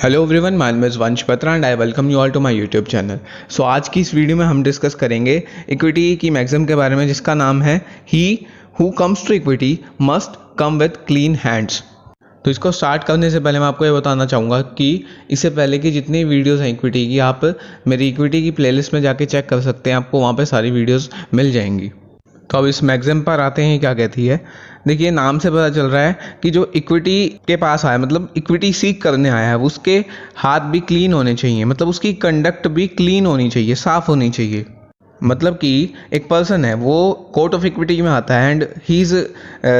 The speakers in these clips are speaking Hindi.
Hello everyone, my name is Vansh Batra and I welcome you all to my YouTube channel. So आज की इस वीडियो में हम डिस्कस करेंगे इक्विटी की मैक्सिम के बारे में, जिसका नाम है he who comes to equity must come with clean hands. तो इसको स्टार्ट करने से पहले मैं आपको ये बताना चाहूँगा कि इससे पहले की जितनी वीडियोस हैं इक्विटी की, आप मेरी इक्विटी की प्लेलिस्ट में जाके चेक कर सकते हैं, आपको वहाँ पर सारी वीडियोज़ मिल जाएंगी। तो अब इस मैक्सिम पर आते हैं, क्या कहती है। देखिए, नाम से पता चल रहा है कि जो इक्विटी के पास आया, मतलब इक्विटी सीक करने आया है, उसके हाथ भी क्लीन होने चाहिए, मतलब उसकी कंडक्ट भी क्लीन होनी चाहिए, साफ होनी चाहिए। मतलब कि एक पर्सन है, वो कोर्ट ऑफ इक्विटी में आता है and he is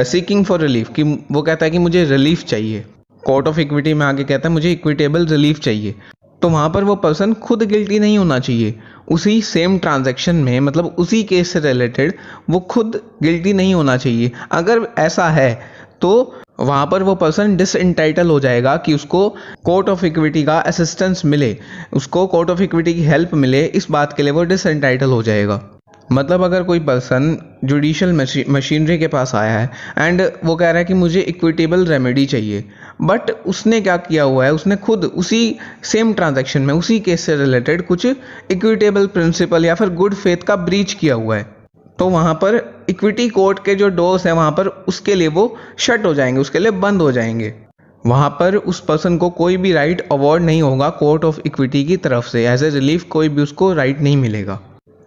seeking for relief, कि वो कहता है कि मुझे रिलीफ चाहिए। कोर्ट ऑफ इक्विटी में आके कहता है मुझे इक्विटेबल रिलीफ चाहिए। तो वहाँ पर वो पर्सन खुद गिल्टी नहीं होना चाहिए, उसी सेम ट्रांजैक्शन में, मतलब उसी केस से रिलेटेड वो खुद गिल्टी नहीं होना चाहिए। अगर ऐसा है तो वहाँ पर वो पर्सन डिसएंटाइटल हो जाएगा कि उसको कोर्ट ऑफ इक्विटी का असिस्टेंस मिले, उसको कोर्ट ऑफ इक्विटी की हेल्प मिले, इस बात के लिए वो डिसएंटाइटल हो जाएगा। मतलब अगर कोई पर्सन जुडिशियल मशीनरी के पास आया है एंड वो कह रहा है कि मुझे इक्विटेबल रेमेडी चाहिए, बट उसने क्या किया हुआ है, उसने खुद उसी सेम ट्रांजैक्शन में, उसी केस से रिलेटेड कुछ इक्विटेबल प्रिंसिपल या फिर गुड फेथ का ब्रीच किया हुआ है, तो वहाँ पर इक्विटी कोर्ट के जो डोर्स हैं वहाँ पर उसके लिए वो शट हो जाएंगे, उसके लिए बंद हो जाएंगे। वहाँ पर उस पर्सन को कोई भी राइट अवॉर्ड नहीं होगा कोर्ट ऑफ इक्विटी की तरफ से, एज ए रिलीफ कोई भी उसको राइट नहीं मिलेगा।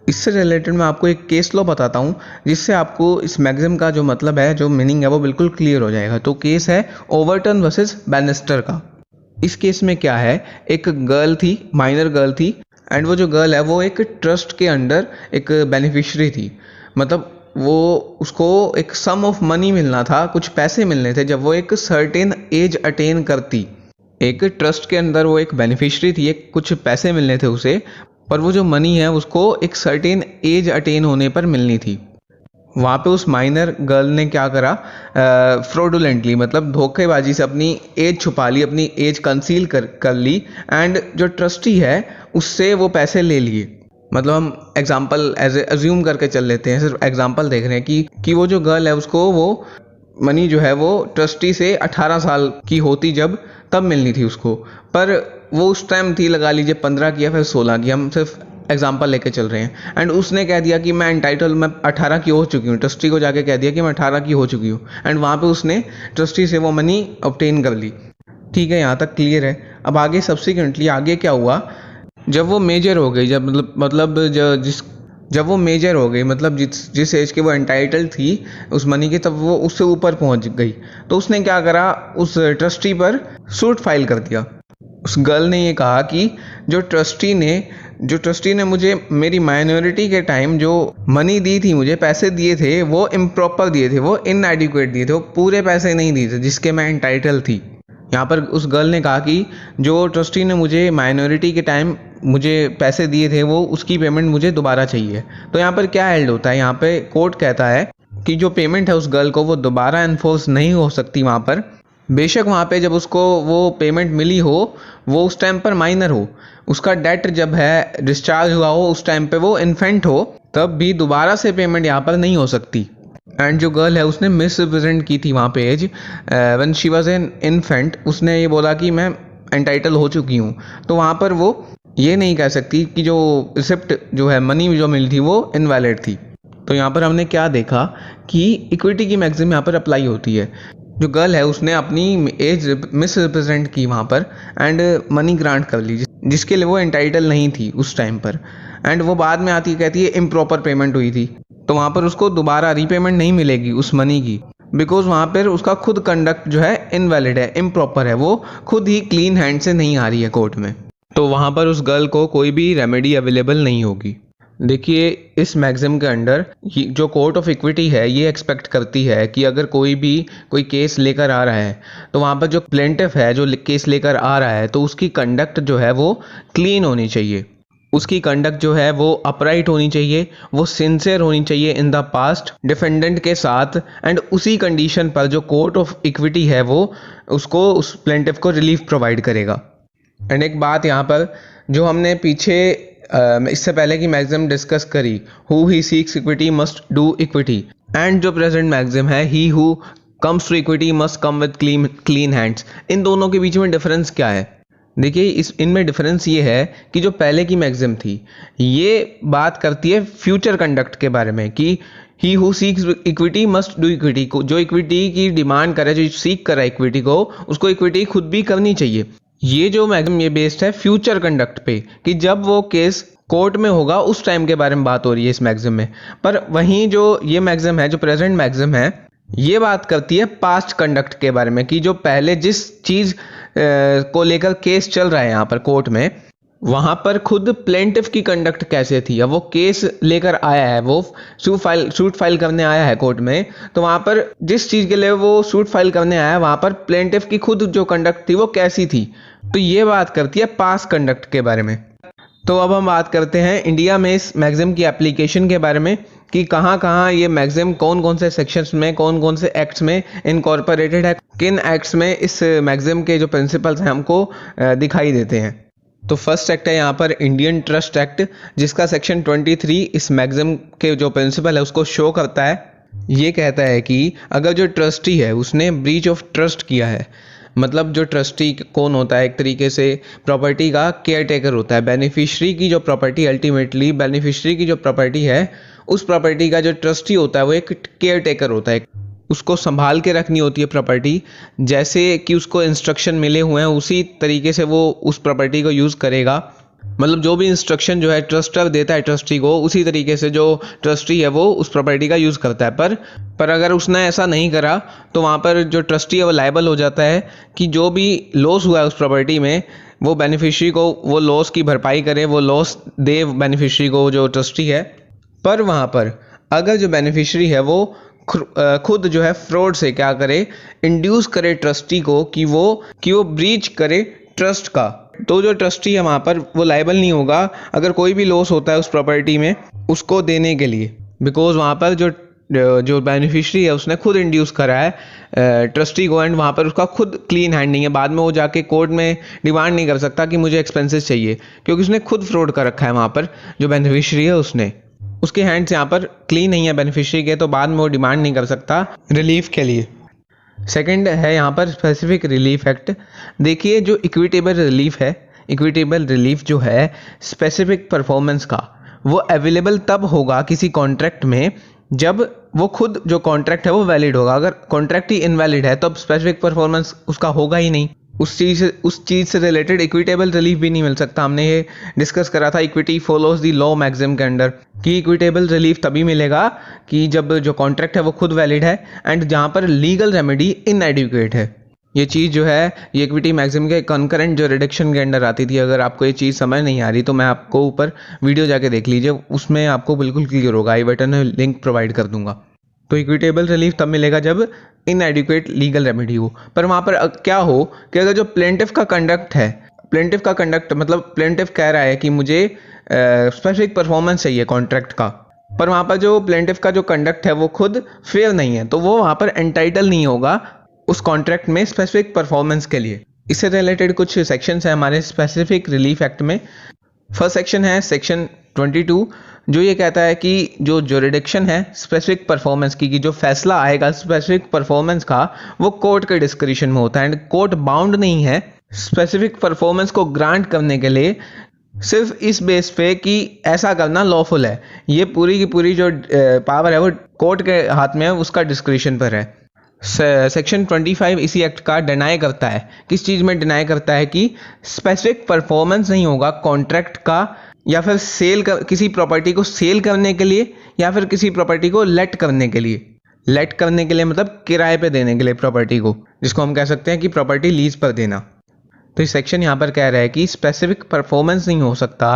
इससे रिलेटेड मैं आपको एक केस लॉ बताता हूँ, जिससे आपको इस मैक्सिम का जो मतलब है, जो मीनिंग है, वो बिल्कुल क्लियर हो जाएगा। तो केस है ओवरटन वर्सेस बैनिस्टर का। इस केस में क्या है, एक गर्ल थी, माइनर गर्ल थी, एंड वो जो गर्ल है वो एक ट्रस्ट के अंडर एक बेनिफिशियरी थी। मतलब वो उसको एक सम ऑफ मनी मिलना था, कुछ पैसे मिलने थे जब वो एक सर्टेन एज अटेन करती। एक ट्रस्ट के अंदर वो एक बेनिफिशियरी थी, एक कुछ पैसे मिलने थे उसे, पर वो जो मनी है उसको एक सर्टेन एज अटेन होने पर मिलनी थी। वहाँ पे उस माइनर गर्ल ने क्या करा, फ्रॉडुलेंटली, मतलब धोखेबाजी से अपनी एज छुपा ली, अपनी एज कंसील कर ली, एंड जो ट्रस्टी है उससे वो पैसे ले लिए। मतलब हम एग्जांपल एज अज्यूम करके चल लेते हैं, सिर्फ एग्जांपल देख रहे हैं कि वो जो गर्ल है उसको वो मनी जो है वो ट्रस्टी से 18 साल की होती जब, तब मिलनी थी उसको, पर वो उस टाइम थी, लगा लीजिए 15 की या फिर 16 की, हम सिर्फ एग्जांपल लेके चल रहे हैं। एंड उसने कह दिया कि मैं एंटाइटल, मैं 18 की हो चुकी हूँ, ट्रस्टी को जाके कह दिया कि मैं 18 की हो चुकी हूँ, एंड वहाँ पे उसने ट्रस्टी से वो मनी ऑब्टेन कर ली। ठीक है, यहाँ तक क्लियर है। अब आगे सब्सिक्वेंटली आगे क्या हुआ, जब वो मेजर हो गई, जब वो मेजर हो गई, मतलब जिस एज के वो एंटाइटल थी उस मनी की, तब वो उससे ऊपर पहुंच गई, तो उसने क्या करा, उस ट्रस्टी पर सूट फाइल कर दिया। उस गर्ल ने ये कहा कि जो ट्रस्टी ने मुझे मेरी माइनॉरिटी के टाइम जो मनी दी थी, मुझे पैसे दिए थे, वो इम्प्रॉपर दिए थे, वो इनएडिक्वेट दिए थे, वो पूरे पैसे नहीं दिए थे जिसके मैं एंटाइटल थी। यहाँ पर उस गर्ल ने कहा कि जो ट्रस्टी ने मुझे माइनॉरिटी के टाइम मुझे पैसे दिए थे, वो उसकी पेमेंट मुझे दोबारा चाहिए। तो यहाँ पर क्या हेल्ड होता है, यहाँ पे कोर्ट कहता है कि जो पेमेंट है उस गर्ल को, वो दोबारा एनफोर्स नहीं हो सकती वहाँ पर। बेशक वहाँ पे जब उसको वो पेमेंट मिली हो, वो उस टाइम पर माइनर हो, उसका डेट जब है डिस्चार्ज हुआ हो, उस टाइम पे वो इन्फेंट हो, तब भी दोबारा से पेमेंट यहाँ पर नहीं हो सकती। एंड जो गर्ल है उसने मिस रिप्रेजेंट की थी वहाँ पे as, when she was an infant, उसने ये बोला कि मैं एंटाइटल हो चुकी हूँ, तो वहाँ पर वो ये नहीं कह सकती कि जो रिसिप्ट जो है, मनी जो मिली थी, वो इनवैलिड थी। तो यहाँ पर हमने क्या देखा कि इक्विटी की मैक्सिम यहाँ पर अप्लाई होती है। जो गर्ल है उसने अपनी एज मिस रिप्रेजेंट की वहाँ पर एंड मनी ग्रांट कर ली, जिसके लिए वो एंटाइटल नहीं थी उस टाइम पर, एंड वो बाद में आती कहती है इम्प्रॉपर पेमेंट हुई थी, तो वहाँ पर उसको दोबारा रीपेमेंट नहीं मिलेगी उस मनी की, बिकॉज वहाँ पर उसका खुद कंडक्ट जो है इनवैलिड है, इम्प्रॉपर है, वो खुद ही क्लीन हैंड से नहीं आ रही है कोर्ट में, तो वहाँ पर उस गर्ल को कोई भी रेमेडी अवेलेबल नहीं होगी। देखिए, इस मैक्सिम के अंडर जो कोर्ट ऑफ इक्विटी है ये एक्सपेक्ट करती है कि अगर कोई केस लेकर आ रहा है, तो वहाँ पर जो प्लेंटिफ है जो केस लेकर आ रहा है, तो उसकी कंडक्ट जो है वो क्लीन होनी चाहिए, उसकी कंडक्ट जो है वो अपराइट होनी चाहिए, वो सिंसियर होनी चाहिए इन द पास्ट डिफेंडेंट के साथ, एंड उसी कंडीशन पर जो कोर्ट ऑफ इक्विटी है वो उसको, उस प्लेंटिफ को रिलीफ प्रोवाइड करेगा। एंड एक बात यहाँ पर जो हमने पीछे इससे पहले की मैक्सिम डिस्कस करी, he who seeks equity must do equity, and जो प्रेजेंट मैक्सिम है he who comes to equity must come with clean hands, इन दोनों के बीच में डिफरेंस क्या है? देखिए इनमें डिफरेंस ये है कि जो पहले की मैक्सिम थी ये बात करती है फ्यूचर कंडक्ट के बारे में कि he who seeks equity must do equity, को जो इक्विटी की डिमांड करे, जो सीख करे इक्विटी को, उसको इक्विटी खुद भी करनी चाहिए। ये जो मैक्सिम ये बेस्ड है फ्यूचर कंडक्ट पे कि जब वो केस कोर्ट में होगा उस टाइम के बारे में बात हो रही है इस मैक्सिम में। पर वहीं जो ये मैक्सिम है, जो प्रेजेंट मैक्सिम है, ये बात करती है पास्ट कंडक्ट के बारे में कि जो पहले जिस चीज़ को लेकर केस चल रहा है यहाँ पर कोर्ट में, वहाँ पर खुद प्लेंटिफ की कंडक्ट कैसे थी। अब वो केस लेकर आया है, वो सूट फाइल करने आया है कोर्ट में, तो वहाँ पर जिस चीज़ के लिए वो सूट फाइल करने आया है वहाँ पर प्लेंटिफ की खुद जो कंडक्ट थी वो कैसी थी। तो ये बात करती है पास्ट कंडक्ट के बारे में। तो अब हम बात करते हैं इंडिया में इस मैक्सिम की एप्लीकेशन के बारे में कि कहाँ कहाँ ये मैक्सिम कौन कौन से सेक्शंस में, कौन कौन से एक्ट्स में इनकॉर्पोरेटेड है, किन एक्ट्स में इस मैक्सिम के जो प्रिंसिपल्स हैं हमको दिखाई देते हैं। तो फर्स्ट एक्ट है यहाँ पर इंडियन ट्रस्ट एक्ट, जिसका सेक्शन 23 इस मैक्सिम के जो प्रिंसिपल है उसको शो करता है। ये कहता है कि अगर जो ट्रस्टी है उसने ब्रीच ऑफ ट्रस्ट किया है, मतलब जो ट्रस्टी कौन होता है, एक तरीके से प्रॉपर्टी का केयर टेकर होता है। बेनिफिशियरी की जो प्रॉपर्टी, अल्टीमेटली बेनिफिशियरी की जो प्रॉपर्टी है, उस प्रॉपर्टी का जो ट्रस्टी होता है वो एक केयर टेकर होता है। उसको संभाल के रखनी होती है प्रॉपर्टी, जैसे कि उसको इंस्ट्रक्शन मिले हुए हैं उसी तरीके से वो उस प्रॉपर्टी को यूज़ करेगा। मतलब जो भी इंस्ट्रक्शन जो है ट्रस्टर देता है ट्रस्टी को, उसी तरीके से जो ट्रस्टी है वो उस प्रॉपर्टी का यूज़ करता है। पर अगर उसने ऐसा नहीं करा तो वहाँ पर जो ट्रस्टी है वो लायबल हो जाता है कि जो भी लॉस हुआ है उस प्रॉपर्टी में, वो बेनिफिशियरी को वो लॉस की भरपाई करे, वो लॉस दे बेनिफिशियरी को, जो ट्रस्टी है। पर वहाँ पर अगर जो बेनिफिशियरी है वो खुद जो है फ्रॉड से क्या करे, इंड्यूस करे ट्रस्टी को कि वो ब्रीच करे ट्रस्ट का, तो जो ट्रस्टी है वहाँ पर वो लायबल नहीं होगा अगर कोई भी लॉस होता है उस प्रॉपर्टी में उसको देने के लिए, बिकॉज वहाँ पर जो बेनिफिशियरी है उसने खुद इंड्यूस करा है ट्रस्टी को, एंड वहाँ पर उसका खुद क्लीन हैंडिंग है। बाद में वो जाके कोर्ट में डिमांड नहीं कर सकता कि मुझे एक्सपेंसेस चाहिए, क्योंकि उसने खुद फ्रॉड कर रखा है वहाँ पर। जो बेनिफिशियरी है उसके हैंड्स यहाँ पर क्लीन नहीं है बेनिफिशियरी के, तो बाद में वो डिमांड नहीं कर सकता रिलीफ के लिए। सेकंड है यहाँ पर स्पेसिफिक रिलीफ एक्ट। देखिए जो इक्विटेबल रिलीफ है, इक्विटेबल रिलीफ जो है स्पेसिफिक परफॉर्मेंस का, वो अवेलेबल तब होगा किसी कॉन्ट्रैक्ट में जब वो खुद जो कॉन्ट्रैक्ट है वो वैलिड होगा। अगर कॉन्ट्रैक्ट ही इनवैलिड है तो अब स्पेसिफिक परफॉर्मेंस उसका होगा ही नहीं, उस चीज़ से रिलेटेड इक्विटेबल रिलीफ भी नहीं मिल सकता। हमने ये डिस्कस करा था equity follows the law maxim के अंडर कि इक्विटेबल रिलीफ तभी मिलेगा कि जब जो कॉन्ट्रैक्ट है वो खुद वैलिड है एंड जहाँ पर लीगल रेमेडी इनएडिक्वेट है। ये चीज़ जो है ये इक्विटी मैक्सिम के कंकरेंट जो रिडक्शन के अंडर आती थी। अगर आपको ये चीज़ समझ नहीं आ रही तो मैं आपको ऊपर वीडियो जाके देख लीजिए, उसमें आपको बिल्कुल क्लियर होगा। आई बटन में लिंक प्रोवाइड कर दूंगा। तो इक्विटेबल रिलीफ तब मिलेगा जब इनएडिक्वेट लीगल रेमेडी हो। पर वहाँ पर क्या हो कि अगर जो प्लेंटिफ का कंडक्ट है, प्लेंटिफ का कंडक्ट मतलब प्लेंटिफ कह रहा है कि मुझे स्पेसिफिक परफॉर्मेंस चाहिए कॉन्ट्रैक्ट का, पर वहाँ पर जो प्लेंटिफ का जो कंडक्ट है वो खुद फेयर नहीं है, तो वो वहाँ पर एंटाइटल नहीं होगा उस कॉन्ट्रैक्ट में स्पेसिफिक परफॉर्मेंस के लिए। इससे रिलेटेड कुछ सेक्शंस हैं हमारे स्पेसिफिक रिलीफ एक्ट में। फर्स्ट सेक्शन है सेक्शन 22, जो ये कहता है कि जो जुरिडिक्शन है स्पेसिफिक परफॉर्मेंस की, जो फैसला आएगा स्पेसिफिक परफॉर्मेंस का वो कोर्ट के डिस्क्रिशन में होता है एंड कोर्ट बाउंड नहीं है स्पेसिफिक परफॉर्मेंस को ग्रांट करने के लिए सिर्फ इस बेस पे कि ऐसा करना लॉफुल है। ये पूरी की पूरी जो पावर है वो कोर्ट के हाथ में है, उसका डिस्क्रिशन पर है। सेक्शन 25 इसी एक्ट का डिनाई करता है, किस चीज़ में डिनाई करता है कि स्पेसिफिक परफॉर्मेंस नहीं होगा कॉन्ट्रैक्ट का, या फिर किसी प्रॉपर्टी को सेल करने के लिए, या फिर किसी प्रॉपर्टी को लेट करने के लिए। लेट करने के लिए मतलब किराए पे देने के लिए प्रॉपर्टी को, जिसको हम कह सकते हैं कि प्रॉपर्टी लीज पर देना। तो इस सेक्शन यहाँ पर कह रहा है कि स्पेसिफिक परफॉर्मेंस नहीं हो सकता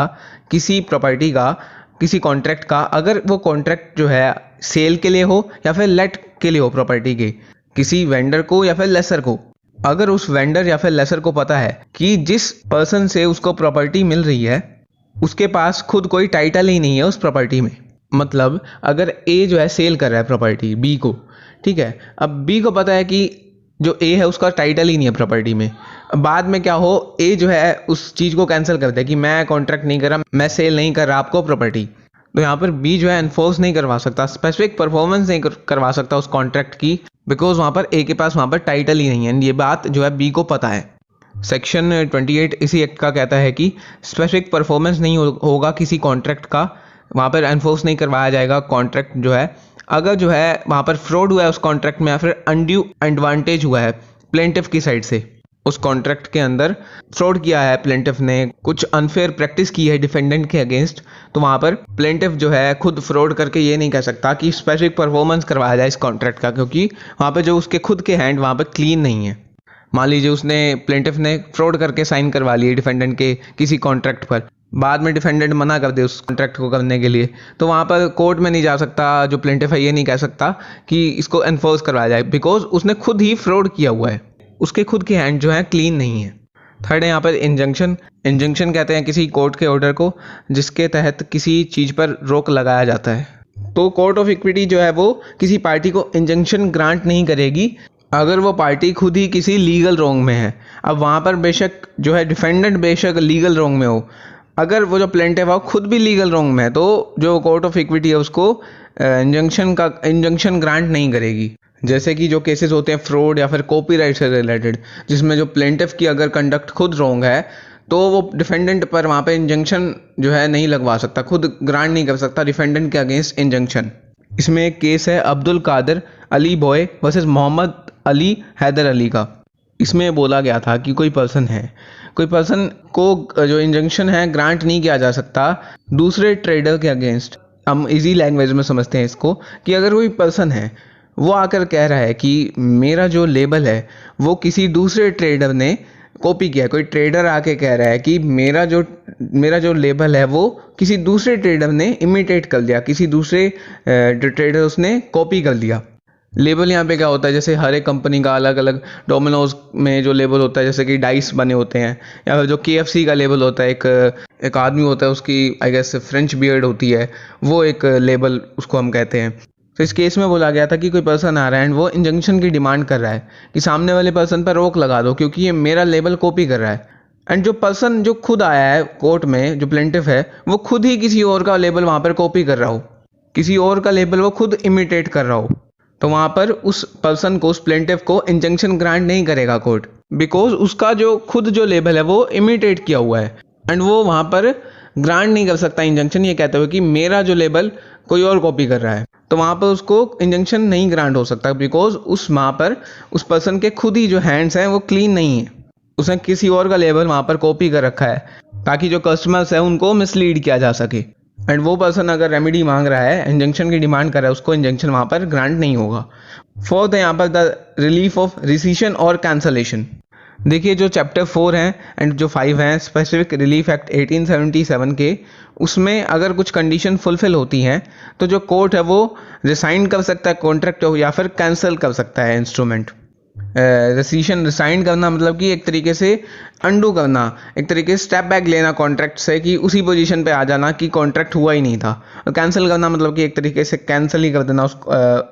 किसी प्रॉपर्टी का, किसी कॉन्ट्रैक्ट का, अगर वो कॉन्ट्रैक्ट जो है सेल के लिए हो या फिर लेट के लिए हो प्रॉपर्टी के, किसी वेंडर को या फिर लेसर को। अगर उस वेंडर या फिर लेसर को पता है कि जिस पर्सन से उसको प्रॉपर्टी मिल रही है उसके पास खुद कोई टाइटल ही नहीं है उस प्रॉपर्टी में, मतलब अगर ए जो है सेल कर रहा है प्रॉपर्टी बी को, ठीक है, अब बी को पता है कि जो ए है उसका टाइटल ही नहीं है प्रॉपर्टी में, बाद में क्या हो ए जो है उस चीज़ को कैंसिल कर दे कि मैं कॉन्ट्रैक्ट नहीं कर रहा, मैं सेल नहीं कर रहा आपको प्रॉपर्टी, तो यहाँ पर बी जो है एनफोर्स नहीं करवा सकता, स्पेसिफिक परफॉर्मेंस नहीं करवा सकता उस कॉन्ट्रैक्ट की, बिकॉज वहाँ पर ए के पास वहाँ पर टाइटल ही नहीं है। ये बात जो है बी को पता है। सेक्शन 28 इसी एक्ट का कहता है कि स्पेसिफिक परफॉर्मेंस नहीं होगा किसी कॉन्ट्रैक्ट का, वहाँ पर एनफोर्स नहीं करवाया जाएगा कॉन्ट्रैक्ट जो है, अगर जो है वहाँ पर फ्रॉड हुआ है उस कॉन्ट्रैक्ट में या फिर अनड्यू एडवांटेज हुआ है प्लेंटिफ की साइड से, उस कॉन्ट्रैक्ट के अंदर फ्रॉड किया है प्लेंटिफ ने, कुछ अनफेयर प्रैक्टिस की है डिफेंडेंट के अगेंस्ट, तो वहाँ पर प्लेंटिफ जो है खुद फ्रॉड करके ये नहीं कह सकता कि स्पेसिफिक परफॉर्मेंस करवाया जाए इस कॉन्ट्रैक्ट का, क्योंकि वहाँ पर जो उसके खुद के हैंड वहाँ पर क्लीन नहीं है। मान लीजिए उसने प्लेंटिफ ने फ्रॉड करके साइन करवा लिए डिफेंडेंट के किसी कॉन्ट्रैक्ट पर, बाद में डिफेंडेंट मना कर दे उस कॉन्ट्रैक्ट को करने के लिए, तो वहाँ पर कोर्ट में नहीं जा सकता, जो प्लेंटिफ है ये नहीं कह सकता कि इसको एनफोर्स करवाया जाए, बिकॉज उसने खुद ही फ्रॉड किया हुआ है, उसके खुद के हैंड जो है क्लीन नहीं है। थर्ड है यहाँ पर इंजंक्शन। इंजंक्शन कहते हैं किसी कोर्ट के ऑर्डर को जिसके तहत किसी चीज़ पर रोक लगाया जाता है। तो कोर्ट ऑफ इक्विटी जो है वो किसी पार्टी को इंजंक्शन ग्रांट नहीं करेगी अगर वो पार्टी खुद ही किसी लीगल रॉन्ग में है। अब वहाँ पर बेशक जो है डिफेंडेंट बेशक लीगल रॉन्ग में हो, अगर वो जो प्लेंटिफ है वो खुद भी लीगल रॉन्ग में है, तो जो कोर्ट ऑफ इक्विटी है उसको इंजंक्शन ग्रांट नहीं करेगी। जैसे कि जो केसेस होते हैं फ्रॉड या फिर कॉपीराइट से रिलेटेड, जिसमें जो प्लेंटिफ की अगर कंडक्ट खुद रॉन्ग है तो वो डिफेंडेंट पर वहाँ पे इंजंक्शन जो है नहीं लगवा सकता, खुद ग्रांट नहीं कर सकता डिफेंडेंट के अगेंस्ट इंजंक्शन। इसमें एक केस है अब्दुल कादिर अली बॉय वर्सेस मोहम्मद अली हैदर अली का। इसमें बोला गया था कि कोई पर्सन को जो इंजंक्शन है ग्रांट नहीं किया जा सकता दूसरे ट्रेडर के अगेंस्ट। हम इजी लैंग्वेज में समझते हैं इसको कि अगर कोई पर्सन है वो आकर कह रहा है कि मेरा जो लेबल है वो किसी दूसरे ट्रेडर ने कॉपी किया, कोई ट्रेडर आके कह रहा है कि मेरा जो लेबल है वो किसी दूसरे ट्रेडर ने इमिटेट कर लिया, किसी दूसरे ट्रेडर उसने कॉपी कर लिया। लेबल यहाँ पे क्या होता है, जैसे हर एक कंपनी का अलग अलग, डोमिनोज में जो लेबल होता है जैसे कि डाइस बने होते हैं, या फिर जो KFC का लेबल होता है, एक आदमी होता है उसकी आई गेस फ्रेंच बियर्ड होती है, वो एक लेबल उसको हम कहते हैं। तो इस केस में बोला गया था कि कोई पर्सन आ रहा है एंड वो इंजंक्शन की डिमांड कर रहा है कि सामने वाले पर्सन पर रोक लगा दो क्योंकि ये मेरा लेबल कॉपी कर रहा है। एंड जो पर्सन जो खुद आया है कोर्ट में, जो प्लेंटिफ है, वो खुद ही किसी और का लेबल वहाँ पर कॉपी कर रहा हो, किसी और का लेबल वो खुद इमिटेट कर रहा हो, तो वहाँ पर उस पर्सन को, उस प्लेंटिफ को इंजंक्शन ग्रांट नहीं करेगा कोर्ट, बिकॉज उसका जो खुद जो लेबल है वो इमिटेट किया हुआ है एंड वो वहाँ पर ग्रांट नहीं कर सकता इंजंक्शन, ये कहते हुए कि मेरा जो लेबल कोई और कॉपी कर रहा है, तो वहाँ पर उसको इंजंक्शन नहीं ग्रांट हो सकता बिकॉज वहाँ पर उस पर्सन के खुद ही जो हैंड्स हैं वो क्लीन नहीं है, उसने किसी और का लेबल वहाँ पर कॉपी कर रखा है ताकि जो कस्टमर्स हैं उनको मिसलीड किया जा सके। एंड वो पर्सन अगर रेमेडी मांग रहा है, इंजंक्शन की डिमांड कर रहा है, उसको इंजंक्शन वहाँ पर ग्रांट नहीं होगा। फोर्थ है यहाँ पर द रिलीफ ऑफ रिसीशन और कैंसलेशन। देखिए जो चैप्टर 4 हैं एंड जो 5 हैं स्पेसिफिक रिलीफ एक्ट 1877 के, उसमें अगर कुछ कंडीशन फुलफिल होती हैं तो जो कोर्ट है वो रिसाइन कर सकता है कॉन्ट्रैक्ट या फिर कैंसिल कर सकता है इंस्ट्रूमेंट। रिसीशन रिसाइन करना मतलब कि एक तरीके से अंडू करना, एक तरीके से स्टेप बैक लेना कॉन्ट्रैक्ट से, कि उसी पोजीशन पे आ जाना कि कॉन्ट्रैक्ट हुआ ही नहीं था। और कैंसिल करना मतलब कि एक तरीके से कैंसिल ही कर देना उस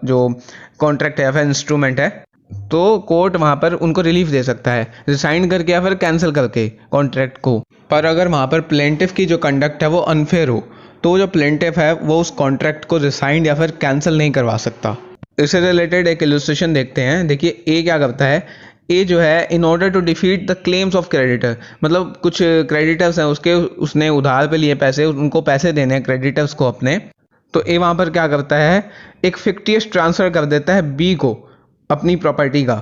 जो कॉन्ट्रैक्ट है या फिर इंस्ट्रूमेंट है। तो कोर्ट वहाँ पर उनको रिलीफ दे सकता है रिसाइन करके या फिर कैंसिल करके कॉन्ट्रैक्ट को। पर अगर वहाँ पर प्लेंटिफ की जो कंडक्ट है वो अनफेयर हो तो जो प्लेंटिफ है वो उस कॉन्ट्रैक्ट को रिसाइन या फिर कैंसिल नहीं करवा सकता। इससे रिलेटेड एक इलस्ट्रेशन देखते हैं। देखिए ए क्या करता है, ए जो है in order to defeat the claims of creditor, मतलब कुछ क्रेडिटर्स हैं उसने उधार पे लिए पैसे, उनको पैसे देने हैं क्रेडिटर्स को अपने। तो ए वहाँ पर क्या करता है, एक फिक्टियस ट्रांसफ़र कर देता है बी को अपनी प्रॉपर्टी का,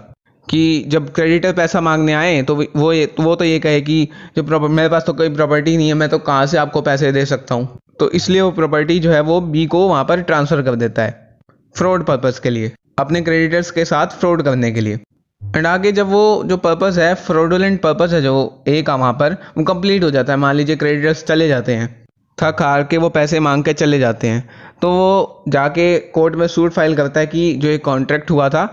कि जब क्रेडिटर पैसा मांगने आए तो वो तो ये कहे कि जो मेरे पास तो कोई प्रॉपर्टी नहीं है, मैं तो कहाँ से आपको पैसे दे सकता हूँ। तो इसलिए वो प्रॉपर्टी जो है वो बी को वहाँ पर ट्रांसफ़र कर देता है फ्रॉड पर्पस के लिए, अपने क्रेडिटर्स के साथ फ्रॉड करने के लिए। एंड आगे जब वो जो पर्पस है, फ्रॉडुलेंट पर्पस है जो ए का, वहाँ पर वो कंप्लीट हो जाता है। मान लीजिए क्रेडिटर्स चले जाते हैं, थक हार के वो पैसे मांग के चले जाते हैं, तो वो जाके कोर्ट में सूट फाइल करता है कि जो ये कॉन्ट्रैक्ट हुआ था,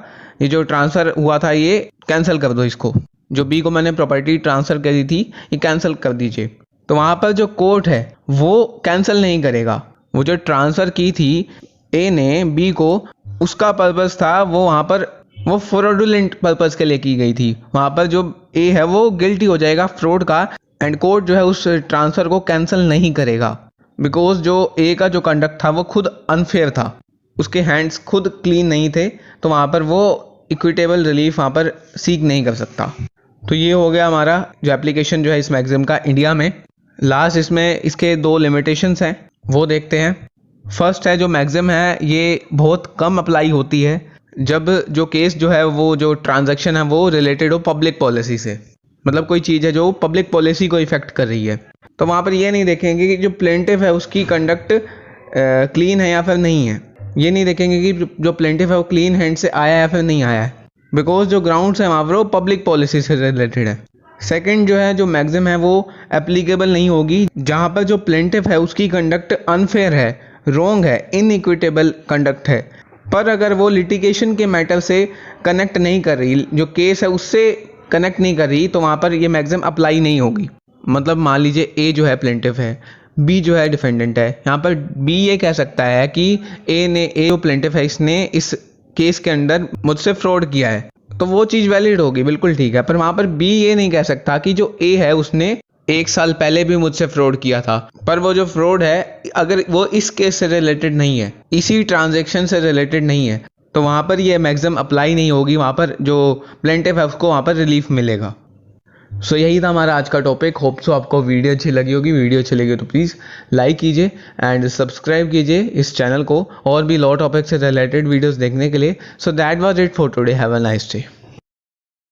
ये जो ट्रांसफ़र हुआ था, ये कैंसिल कर दो, इसको जो बी को मैंने प्रॉपर्टी ट्रांसफ़र करी थी ये कैंसिल कर दीजिए। तो वहाँ पर जो कोर्ट है वो कैंसिल नहीं करेगा, वो जो ट्रांसफ़र की थी ए ने बी को, उसका पर्पस था वो वहाँ पर वो फ्रॉडुलेंट पर्पस के लिए की गई थी। वहाँ पर जो ए है वो गिल्टी हो जाएगा फ्रॉड का, एंड कोर्ट जो है उस ट्रांसफ़र को कैंसिल नहीं करेगा बिकॉज जो ए का जो कंडक्ट था वो खुद अनफेयर था, उसके हैंड्स खुद क्लीन नहीं थे, तो वहाँ पर वो इक्विटेबल रिलीफ वहाँ पर सीक नहीं कर सकता। तो ये हो गया हमारा जो एप्लीकेशन जो है इस मैक्सिम का इंडिया में। लास्ट इसमें इसके 2 लिमिटेशंस हैं, वो देखते हैं। फर्स्ट है जो मैक्सिम है ये बहुत कम अप्लाई होती है जब जो केस जो है वो जो ट्रांजैक्शन है वो रिलेटेड हो पब्लिक पॉलिसी से, मतलब कोई चीज़ है जो पब्लिक पॉलिसी को इफेक्ट कर रही है। तो वहाँ पर ये नहीं देखेंगे कि जो प्लेंटिफ है उसकी कंडक्ट क्लीन है या फिर नहीं है। ये नहीं देखेंगे कि जो प्लेंटिफ है वो क्लीन हैंड से आया है या फिर नहीं आया है, बिकॉज जो ग्राउंड्स हैं वहाँ पर वो पब्लिक पॉलिसी से रिलेटेड है। सेकंड जो है जो मैक्सिम है वो एप्लीकेबल नहीं होगी जहाँ पर जो प्लेंटिफ है उसकी कंडक्ट अनफेयर है, रॉन्ग है, इनइक्विटेबल कंडक्ट है। पर अगर वो लिटिगेशन के मैटर से कनेक्ट नहीं कर रही, जो केस है उससे कनेक्ट नहीं कर रही, तो वहाँ पर ये मैक्सिम अप्लाई नहीं होगी। मतलब मान लीजिए ए जो है प्लेंटिफ है, बी जो है डिफेंडेंट है। यहाँ पर बी ये कह सकता है कि ए जो प्लेंटिफ है इसने इस केस के अंदर मुझसे फ्रॉड किया है, तो वो चीज़ वैलिड होगी, बिल्कुल ठीक है। पर वहाँ पर बी ये नहीं कह सकता कि जो ए है उसने 1 साल पहले भी मुझसे फ्रॉड किया था, पर वो जो फ्रॉड है अगर वो इस केस से रिलेटेड नहीं है, इसी ट्रांजैक्शन से रिलेटेड नहीं है, तो वहाँ पर ये मैक्सिम अप्लाई नहीं होगी। वहाँ पर जो प्लेंटिफ है उसको वहाँ पर रिलीफ मिलेगा। सो यही था हमारा आज का टॉपिक। होप सो आपको वीडियो अच्छी लगी होगी। वीडियो अच्छी लगी तो प्लीज़ लाइक कीजिए एंड सब्सक्राइब कीजिए इस चैनल को और भी लॉ टॉपिक से रिलेटेड वीडियोस देखने के लिए। So that was it for today. Have a nice day.